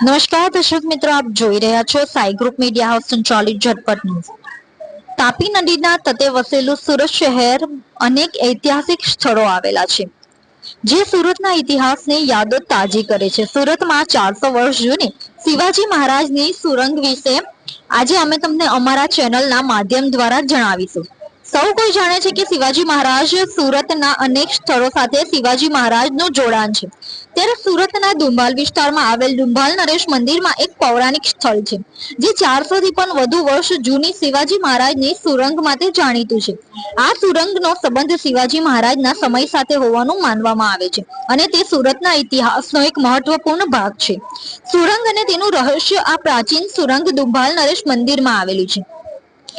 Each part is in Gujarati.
નમસ્કાર દર્શક મિત્રો, આપ જોઈ રહ્યા છો સાઈ ગ્રુપ મીડિયા હાઉસ સંચાલિત ઝટપટ ન્યૂઝ। તાપી નદીના તટે વસેલું સુરત શહેર અનેક ઐતિહાસિક સ્થળો આવેલા છે, જે સુરતના ઇતિહાસની યાદો તાજી કરે છે। સુરતમાં 400 વર્ષ જૂની શિવાજી મહારાજની સુરંગ વિશે આજે અમે તમને અમારા ચેનલના માધ્યમ દ્વારા જણાવીશું। સૌ કોઈ જાણે છે કે શિવાજી મહારાજ સુરતના અનેક સ્થળો સાથે શિવાજી મહારાજનું જોડાણ છે। ત્યારે સુરતના દુંભાલ વિસ્તારમાં આવેલ દુંભાલ નરેશ મંદિરમાં એક પૌરાણિક સ્થળ છે, જે 400 થી પણ વધુ વર્ષ જૂની શિવાજી મહારાજની સુરંગ માટે જાણીતું છે। આ સુરંગનો સંબંધ શિવાજી મહારાજના સમય સાથે હોવાનું માનવામાં આવે છે અને તે સુરતના ઇતિહાસનો એક મહત્વપૂર્ણ ભાગ છે। સુરંગ અને તેનું રહસ્ય। આ પ્રાચીન સુરંગ દુંભાલ નરેશ મંદિરમાં આવેલી છે।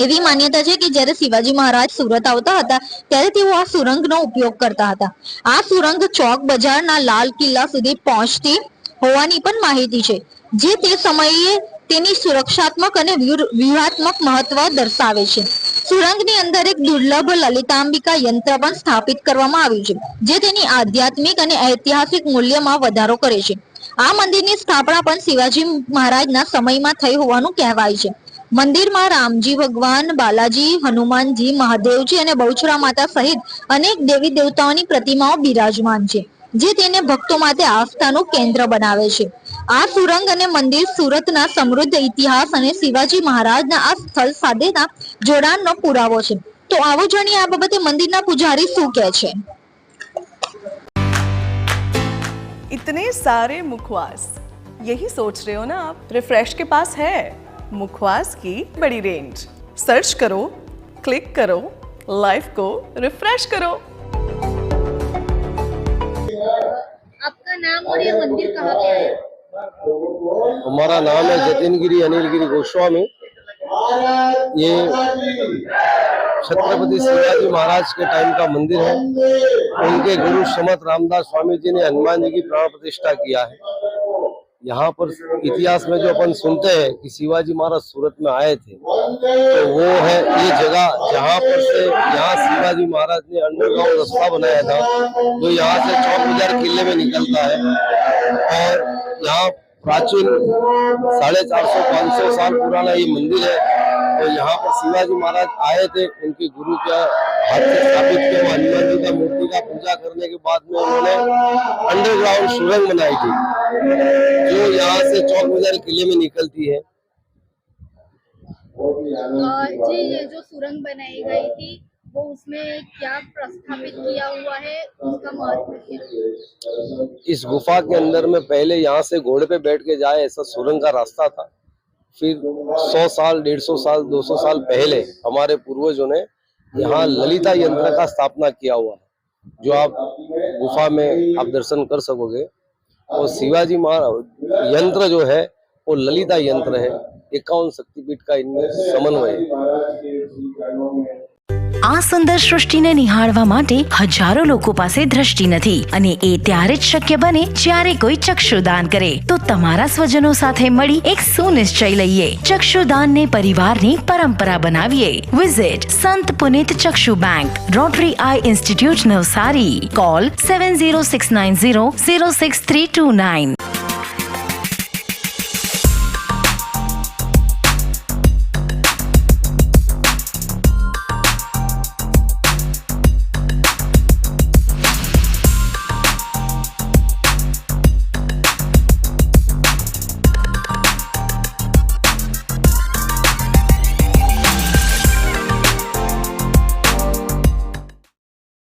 એવી માન્યતા છે કે જ્યારે શિવાજી મહારાજ સુરત આવતા હતા ત્યારે તેઓ આ સુરંગનો ઉપયોગ કરતા હતા। આ સુરંગ ચોક બજારના લાલ કિલ્લા સુધી પહોંચતી હોવાની પણ માહિતી છે, જે તે સમયે તેની સુરક્ષાત્મક અને વ્યૂહાત્મક મહત્વ દર્શાવે છે। સુરંગની અંદર એક દુર્લભ લલિતાંબિકા યંત્ર પણ સ્થાપિત કરવામાં આવ્યું છે, જે તેની આધ્યાત્મિક અને ઐતિહાસિક મૂલ્યમાં વધારો કરે છે। આ મંદિરની સ્થાપના પણ શિવાજી મહારાજના સમયમાં થઈ હોવાનું કહેવાય છે। મંદિરમાં રામજી ભગવાન, બાલાજી, હનુમાનજી, મહાદેવજી અને બહુચરા માતા સહિત અનેક દેવી દેવતાઓની પ્રતિમાઓ બિરાજમાન છે, જે તેને ભક્તો માટે આસ્થાનું કેન્દ્ર બનાવે છે। આ સુરંગ અને મંદિર સુરતના સમૃદ્ધ ઇતિહાસ અને શિવાજી મહારાજના આ સ્થળ સાથેના જોડાણનો પુરાવો છે। તો આવો જાણીએ આ બાબતે મંદિરના પૂજારી શું કહે છે। इतने सारे मुखवास, यही सोच रहे हो ना आप? रिफ्रेश के पास है मुखवास की बड़ी रेंज। सर्च करो, क्लिक करो, लाइफ को रिफ्रेश करो। आपका नाम और ये मंदिर कहाँ पे है? हमारा नाम है जतिनगिरी अनिलगिरी गोस्वामी। ये छत्रपति शिवाजी महाराज के टाइम का मंदिर है। उनके गुरु समत रामदास स्वामी जी ने हनुमान जी की प्राण प्रतिष्ठा किया है। यहाँ पर इतिहास में जो अपन सुनते हैं कि शिवाजी महाराज सूरत में आए थे, तो वो है ये जगह जहाँ पर से यहाँ शिवाजी महाराज ने अंडरग्राउंड रास्ता बनाया था, जो यहाँ से चौक बाजार किले में निकलता है। और यहाँ प्राचीन 450-500 साल पुराना ये मंदिर है। तो यहाँ पर शिवाजी महाराज आए थे, उनके गुरु के हाथ से स्थापित किया हनुमान जी का मूर्ति का पूजा करने के बाद में उन्होंने अंडरग्राउंड सुरंग बनाई थी, जो यहाँ से चौक बाजार किले में निकलती है। जी, ये जो सुरंग बनाई गई थी वो उसमें क्या प्रस्थापित किया हुआ है, उसका महत्व क्या है? इस गुफा के अंदर में पहले यहाँ से घोड़े पे बैठ के जाए ऐसा सुरंग का रास्ता था। फिर 100 साल, 150 साल, 200 साल पहले हमारे पूर्वजों ने यहाँ ललिता यंत्र का स्थापना किया हुआ है, जो आप गुफा में आप दर्शन कर सकोगे। और शिवाजी महाराज यंत्र जो है वो ललिता यंत्र है। 51 शक्तिपीठ का इनमें समन्वय है। આ સુંદર સૃષ્ટિને નિહાળવા માટે હજારો લોકો પાસે દ્રષ્ટિ નથી અને એ ત્યારે જ શક્ય બને જ્યારે કોઈ ચક્ષુદાન કરે। તો તમારા સ્વજનો સાથે મળી એક સુનિશ્ચય લઈએ, ચક્ષુદાનને પરિવારની પરંપરા બનાવીએ। Visit Sant Punit Chakshu bank, Rotary eye institute Navsari. Call 7069006329।